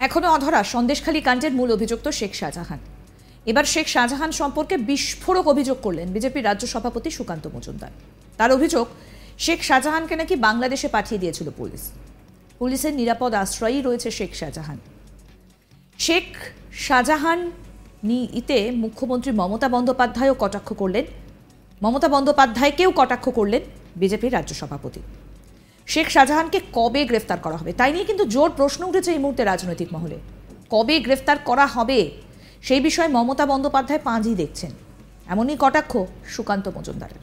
এখনো অধরা সন্দেশখালী কাণ্ডের মূল অভিযুক্ত শেখ শাহজাহান। এবার শেখ শাহজাহান সম্পর্কে বিস্ফোরক অভিযোগ করলেন বিজেপির রাজ্য সভাপতি সুকান্ত মজুমদার। তার অভিযোগ, শেখ শাহজাহানকে নাকি বাংলাদেশে পাঠিয়ে দিয়েছিল পুলিশ। পুলিশের নিরাপদ আশ্রয়ই রয়েছে শেখ শাহজাহান। শেখ শাহজাহান নিতে মুখ্যমন্ত্রী মমতা বন্দ্যোপাধ্যায়ও কটাক্ষ করলেন, মমতা বন্দ্যোপাধ্যায়কেও কটাক্ষ করলেন বিজেপির রাজ্য সভাপতি। শেখ শাহজাহানকে কবে গ্রেফতার করা হবে তাই নিয়ে কিন্তু জোর প্রশ্ন উঠেছে এই মুহূর্তে রাজনৈতিক মহলে। কবে গ্রেফতার করা হবে সেই বিষয়ে মমতা বন্দ্যোপাধ্যায় পাঁজি দেখছেন, এমনই কটাক্ষ সুকান্ত মজুমদারের।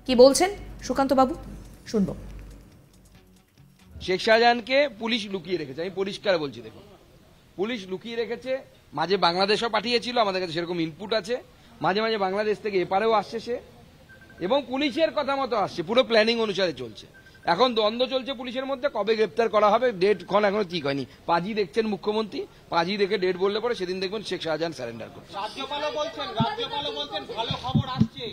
কি বলছেন সুকান্ত বাবু, শুনবো। শেখ শাহজাহানকে পুলিশ লুকিয়ে রেখেছে, আমি পরিষ্কার বলছি। দেখুন, পুলিশ লুকিয়ে রেখেছে, মাঝে বাংলাদেশও পাঠিয়েছিল, আমাদের কাছে সেরকম ইনপুট আছে। মাঝে মাঝে বাংলাদেশ থেকে এপারেও আসছে সে, এবং পুলিশের কথা মতো আসছে, পুরো প্ল্যানিং অনুসারে চলছে। এখন দ্বন্দ্ব চলছে পুলিশের মধ্যে, কবে গ্রেপ্তার করা হবে ডেট খন এখনো ঠিক হয়নি। পাঁজি দেখছেন মুখ্যমন্ত্রী, পাঁজি দেখে ডেট বললে পরে সেদিন দেখবেন শেখ শাহজাহান সারেন্ডার করছে। রাজ্যপালও বলছেন ভালো খবর আসছে,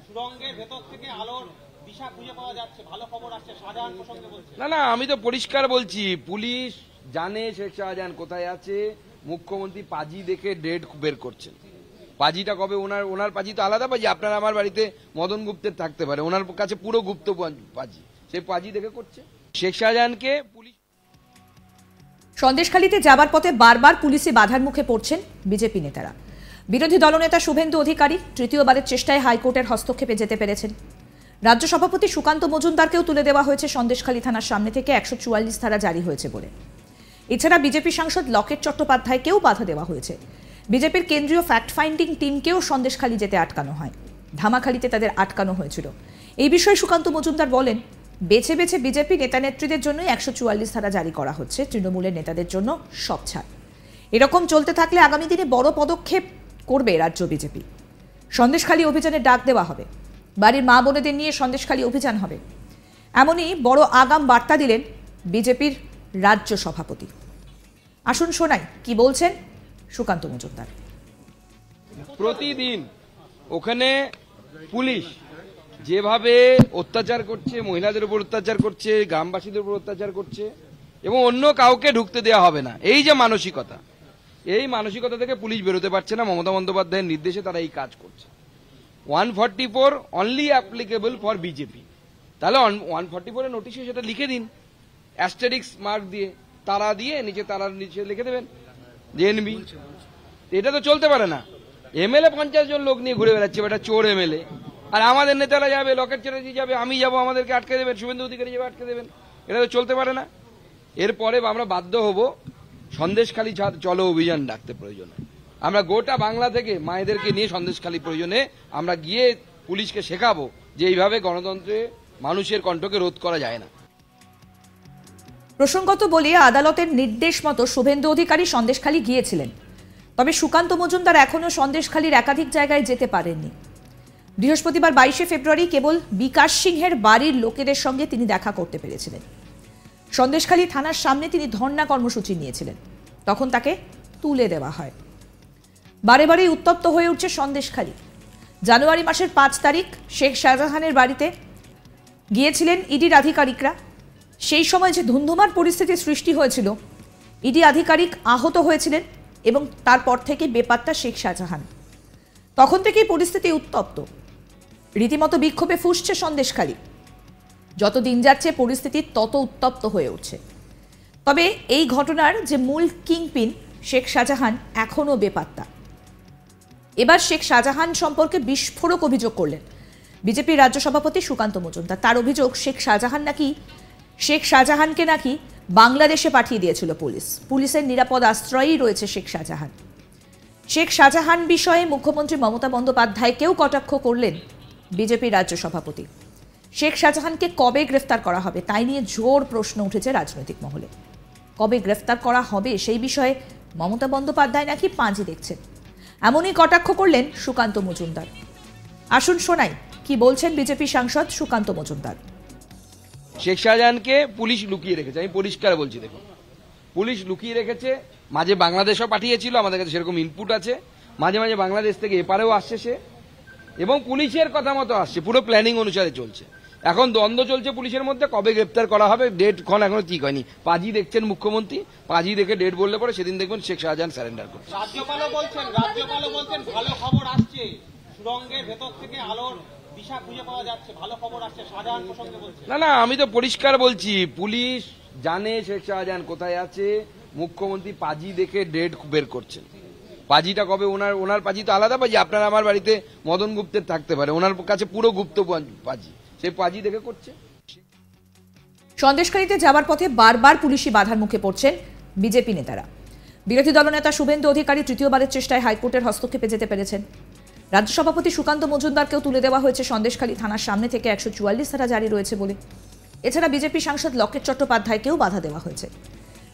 সুড়ঙ্গের ভেতর থেকে আলোর দিশা খুঁজে পাওয়া যাচ্ছে, ভালো খবর আসছে শাহজাহান প্রসঙ্গে বলছেন। না, আমি তো পরিষ্কার বলছি, পুলিশ জানে শেখ শাহজাহান কোথায় আছে। মুখ্যমন্ত্রী পাঁজি দেখে ডেট বের করছেন। পাঁজিটা কবে, ওনার পাঁজি তো আলাদা পাঁজি। আপনার আমার বাড়িতে মদন গুপ্তের থাকতে পারে, ওনার কাছে পুরো গুপ্ত পাঁজি, সেই পাঁজি দেখে করছে। শেখ শাহজাহানকে পুলিশ সন্দেশখালীতে যাবার পথে বারবার পুলিশে বাধার মুখে পড়ছেন বিজেপি নেতারা। বিরোধী দলনেতা শুভেন্দু অধিকারী তৃতীয়বারের চেষ্টায় হাইকোর্টের হস্তক্ষেপে যেতে পেরেছেন। রাজ্য সভাপতি সুকান্ত মজুমদারকেও তুলে দেওয়া হয়েছে সন্দেশখালী থানার সামনে থেকে, 144 ধারা জারি হয়েছে বলে। এছাড়া বিজেপি সাংসদ লকেট চট্টোপাধ্যায়কেও বাধা দেওয়া হয়েছে। বিজেপির কেন্দ্রীয় ফ্যাক্ট ফাইন্ডিং টিমকেও সন্দেশখালী যেতে আটকানো হয়, ধামাখালীতে তাদের আটকানো হয়েছিল। এই বিষয়ে সুকান্ত মজুমদার বলেন, বেছে বেছে বিজেপি নেতা নেত্রীদের জন্য 144 ধারা জারি করা হচ্ছে, তৃণমূলের নেতাদের জন্য সব ছাড়। এরকম চলতে থাকলে আগামী দিনে বড় পদক্ষেপ করবে রাজ্য বিজেপি। সন্দেশখালী অভিযানের ডাক দেওয়া হবে, বাড়ির মা বোনেদের নিয়ে সন্দেশখালী অভিযান হবে, এমনই বড় আগাম বার্তা দিলেন বিজেপির রাজ্য সভাপতি। আসুন শোনাই কি বলছেন সুকান্ত মজুমদার। প্রতিদিন ওখানে পুলিশ যেভাবে অত্যাচার করছে, মহিলাদের উপর অত্যাচার করছে, গ্রামবাসীদের উপর অত্যাচার করছে, এবং অন্য কাউকে ঢুকতে দেওয়া হবে না, এই যে মানসিকতা, এই মানসিকতা থেকে পুলিশ বেরোতে পারছে না। মমতা বন্দ্যোপাধ্যায়ের নির্দেশে তারা এই কাজ করছে। 144 অনলি অ্যাপ্লিকেবল ফর বিজেপি। তাহলে 144 এর নোটিশে সেটা লিখে দিন, অ্যাস্টেরিক্স মার্ক দিয়ে, তারা দিয়ে, নিচে তারার নিচে লিখে দেবেন জেএনবি। এটা তো চলতে পারে না। এমএলএ 50 জন লোক নিয়ে ঘুরে বেড়াচ্ছে, এটা চোর এমএলএ, আর আমাদের নেতারা যাবে, লকেট চ্যাটার্জি যাবে, আমি যাব, আমাদেরকে আটকে দেবেন, শুভেন্দু অধিকারী যাবে, আটকে দেবেন। এটা তো চলতে পারে না। এরপরে আমরা বাধ্য হব সন্দেশখালী চলো অভিযান ডাকতে। প্রয়োজনে আমরা গোটা বাংলা থেকে মায়েদেরকে নিয়ে সন্দেশখালী প্রয়োজনে আমরা গিয়ে পুলিশকে শেখাবো যে এইভাবে গণতন্ত্রে মানুষের কণ্ঠকে রোধ করা যায় না। প্রসঙ্গত বলি, আদালতের নির্দেশ মতো শুভেন্দু অধিকারী সন্দেশখালী গিয়েছিলেন, তবে সুকান্ত মজুমদার এখনও সন্দেশখালীর একাধিক জায়গায় যেতে পারেননি। বৃহস্পতিবার 22শে ফেব্রুয়ারি কেবল বিকাশ সিংহের বাড়ির লোকেদের সঙ্গে তিনি দেখা করতে পেরেছিলেন। সন্দেশখালী থানার সামনে তিনি ধর্ণা কর্মসূচি নিয়েছিলেন, তখন তাকে তুলে দেওয়া হয়। বারে বারেই উত্তপ্ত হয়ে উঠছে সন্দেশখালী। জানুয়ারি মাসের 5 তারিখ শেখ শাহজাহানের বাড়িতে গিয়েছিলেন ইডির আধিকারিকরা। সেই সময় যে ধুন্ধুমার পরিস্থিতি সৃষ্টি হয়েছিল, ইডি আধিকারিক আহত হয়েছিলেন এবং তারপর থেকে বেপাত্তা শেখ শাহজাহান। তখন থেকেই পরিস্থিতি উত্তপ্ত, রীতিমতো বিক্ষোভে ফুঁসছে সন্দেশখালী। যত দিন যাচ্ছে পরিস্থিতি তত উত্তপ্ত হয়ে উঠছে। তবে এই ঘটনার যে মূল কিংপিন শেখ শাহজাহান এখনও বেপাত্তা। এবার শেখ শাহজাহান সম্পর্কে বিস্ফোরক অভিযোগ করলেন বিজেপির রাজ্য সভাপতি সুকান্ত মজুমদার। তার অভিযোগ, শেখ শাহজাহানকে নাকি বাংলাদেশে পাঠিয়ে দিয়েছিল পুলিশ। পুলিশের নিরাপদ আশ্রয়ই রয়েছে শেখ শাহজাহান। শেখ শাহজাহান বিষয়ে মুখ্যমন্ত্রী মমতা বন্দ্যোপাধ্যায়কেও কটাক্ষ করলেন বিজেপির রাজ্য সভাপতি। শেখ শাহজাহানকে কবে গ্রেফতার করা হবে তাই নিয়ে জোর প্রশ্ন উঠেছে রাজনৈতিক মহলে। কবে গ্রেফতার করা হবে সেই বিষয়ে মমতা বন্দ্যোপাধ্যায় নাকি পাঁজি দেখছেন, এমনই কটাক্ষ করলেন সুকান্ত মজুমদার। আসুন শোনাই কি বলছেন বিজেপি সাংসদ সুকান্ত মজুমদার। শেখ শাহজাহানকে পুলিশ লুকিয়ে রেখেছে, আমি পরিষ্কার বলছি। দেখুন, পুলিশ লুকিয়ে রেখেছে, মাঝে বাংলাদেশও পাঠিয়েছিল, আমাদের কাছে সেরকম ইনপুট আছে। মাঝে মাঝে বাংলাদেশ থেকে এপারেও আসছে সে, এবং পুলিশের কথা মতো আসছে, পুরো প্ল্যানিং অনুসারে চলছে। এখন দ্বন্দ্ব চলছে পুলিশের মধ্যে, কবে গ্রেপ্তার করা হবে ডেট এখনো ঠিক হয়নি। পাজি দেখছেন মুখ্যমন্ত্রী, পাজি দেখে ডেট বললে পরে সেদিন দেখবেন শেখ শাহজাহান স্যারেন্ডার করছে। রাজ্যপালও বলছেন ভালো খবর আসছে, সুড়ঙ্গের ভেতর থেকে আলোর দিশা খুঁজে পাওয়া যাচ্ছে, ভালো খবর আসছে, শাহজাহান প্রসঙ্গে বলছেন। না, আমি তো পরিষ্কার বলছি, পুলিশ জানে শেখ শাহজাহান কোথায় আছে, মুখ্যমন্ত্রী পাজি দেখে ডেট বের করছেন। পাজিটা কবে, ওনার পাজি তো আলাদা পাজি, আপনার আমার বাড়িতে মদন গুপ্তের থাকতে পারে, ওনার কাছে পুরো গুপ্ত পাজি, সেই পাজি দেখে করছে। সন্দেশখালীতে যাওয়ার পথে বারবার পুলিশি বাধার মুখে পড়ছেন বিজেপি নেতারা। বিরোধী দলনেতা শুভেন্দু অধিকারী তৃতীয়বারের চেষ্টায় হাইকোর্টের হস্তক্ষেপে যেতে পেরেছেন। রাজ্য সভাপতি সুকান্ত মজুমদারকেও তুলে দেওয়া হয়েছে সন্দেশখালী থানার সামনে থেকে 144 ধারা জারি রয়েছে বলে। এছাড়া বিজেপি সাংসদ লকেট চট্টোপাধ্যায়কেও বাধা দেওয়া হয়েছে।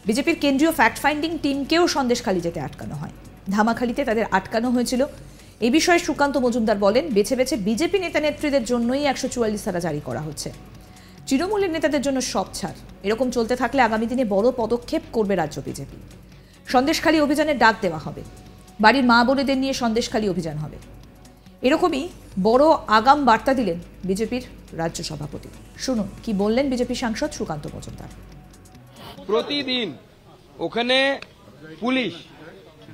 বিজেপির কেন্দ্রীয় ফ্যাক্ট ফাইন্ডিং টিমকেও সন্দেশখালী যেতে আটকানো হয়। ধামাখালীতে তাদের আটকানো হয়েছিল। এই বিষয়ে সুকান্ত মজুমদার বলেন, বেছে বেছে বিজেপি নেতা নেত্রীদের জন্যই 144 ধারা জারি করা হচ্ছে। তৃণমূলের নেতাদের জন্য সব ছাড়। এরকম চলতে থাকলে আগামী দিনে বড় পদক্ষেপ করবে রাজ্য বিজেপি। সন্দেশখালী অভিযানের ডাক দেওয়া হবে, বাড়ির মা বোনেদের নিয়ে সন্দেশখালী অভিযান হবে। এরকমই বড় আগাম বার্তা দিলেন বিজেপির রাজ্য সভাপতি। শুনুন কি বললেন বিজেপি সাংসদ সুকান্ত মজুমদার। প্রতিদিন ওখানে পুলিশ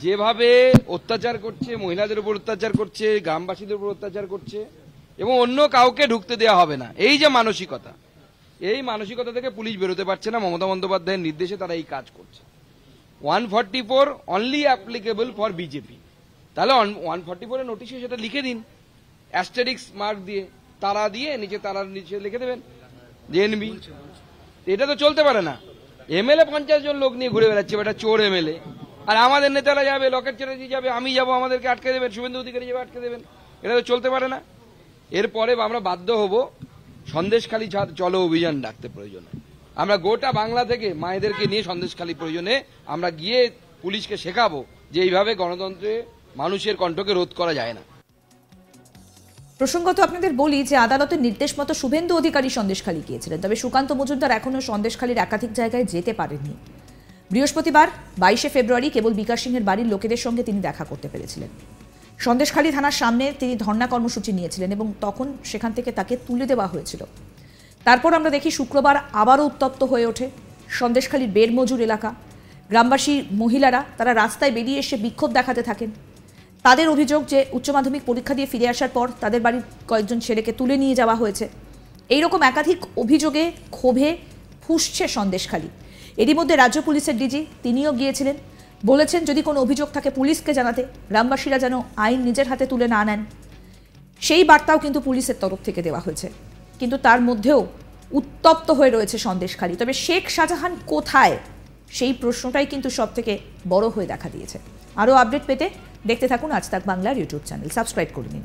যেভাবে অত্যাচার করছে, মহিলাদের উপর অত্যাচার করছে, গ্রামবাসীদের উপর অত্যাচার করছে, এবং অন্য কাউকে ঢুকতে দেওয়া হবে না, এই যে মানসিকতা, এই মানসিকতা থেকে পুলিশ বেরোতে পারছে না। মমতা বন্দ্যোপাধ্যায়ের নির্দেশে তারা এই কাজ করছে। 144 অনলি অ্যাপ্লিকেবল ফর বিজেপি। তাহলে 144 এর নোটিশে সেটা লিখে দিন, অ্যাস্টেরিক্স মার্ক দিয়ে, তারা দিয়ে নিচে, তারার নিচে লিখে দেবেন জেএনবি। এটা তো চলতে পারে না। এমএলএ 50 জন লোক নিয়ে ঘুরে বেড়াচ্ছে, এটা চোর এমএলএ, আর আমাদের নেতারা যাবে, লকেট চ্যাটার্জি যাবে, আমি যাব, আমাদেরকে আটকে দেবেন, শুভেন্দু অধিকারী যাবে, আটকে দেবেন। এটা তো চলতে পারে না। এরপরে আমরা বাধ্য হব সন্দেশখালী চলো অভিযান ডাকতে প্রয়োজনে। আমরা গোটা বাংলা থেকে মায়েদেরকে নিয়ে সন্দেশখালী প্রয়োজনে আমরা গিয়ে পুলিশকে শেখাবো যে এইভাবে গণতন্ত্রে মানুষের কণ্ঠকে রোধ করা যায় না। প্রসঙ্গত আপনাদের বলি যে আদালতের নির্দেশ মতো শুভেন্দু অধিকারী সন্দেশখালী গিয়েছিলেন, তবে সুকান্ত মজুমদার এখনও সন্দেশখালীর একাধিক জায়গায় যেতে পারেননি। বৃহস্পতিবার 22 ফেব্রুয়ারি কেবল বিকাশ সিংহের বাড়ির লোকেদের সঙ্গে তিনি দেখা করতে পেরেছিলেন। সন্দেশখালী থানার সামনে তিনি ধর্ণা কর্মসূচি নিয়েছিলেন এবং তখন সেখান থেকে তাকে তুলে দেওয়া হয়েছিল। তারপর আমরা দেখি শুক্রবার আবারও উত্তপ্ত হয়ে ওঠে সন্দেশখালীর বেরমজুর এলাকা। গ্রামবাসী মহিলারা তারা রাস্তায় বেরিয়ে এসে বিক্ষোভ দেখাতে থাকেন। তাদের অভিযোগ যে উচ্চ মাধ্যমিক পরীক্ষা দিয়ে ফিরে আসার পর তাদের বাড়ির কয়েকজন ছেলেকে তুলে নিয়ে যাওয়া হয়েছে। এইরকম একাধিক অভিযোগে ক্ষোভে ফুঁসছে সন্দেশখালী। এরই মধ্যে রাজ্য পুলিশের ডিজি তিনিও গিয়েছিলেন, বলেছেন যদি কোনো অভিযোগ থাকে পুলিশকে জানাতে, গ্রামবাসীরা যেন আইন নিজের হাতে তুলে না নেন। সেই বার্তাও কিন্তু পুলিশের তরফ থেকে দেওয়া হয়েছে। কিন্তু তার মধ্যেও উত্তপ্ত হয়ে রয়েছে সন্দেশখালী। তবে শেখ শাহজাহান কোথায়, সেই প্রশ্নটাই কিন্তু সব থেকে বড় হয়ে দেখা দিয়েছে। আরও আপডেট পেতে দেখতে থাকুন আজ তাক বাংলার ইউটিউব চ্যানেল, সাবস্ক্রাইব করে নিন।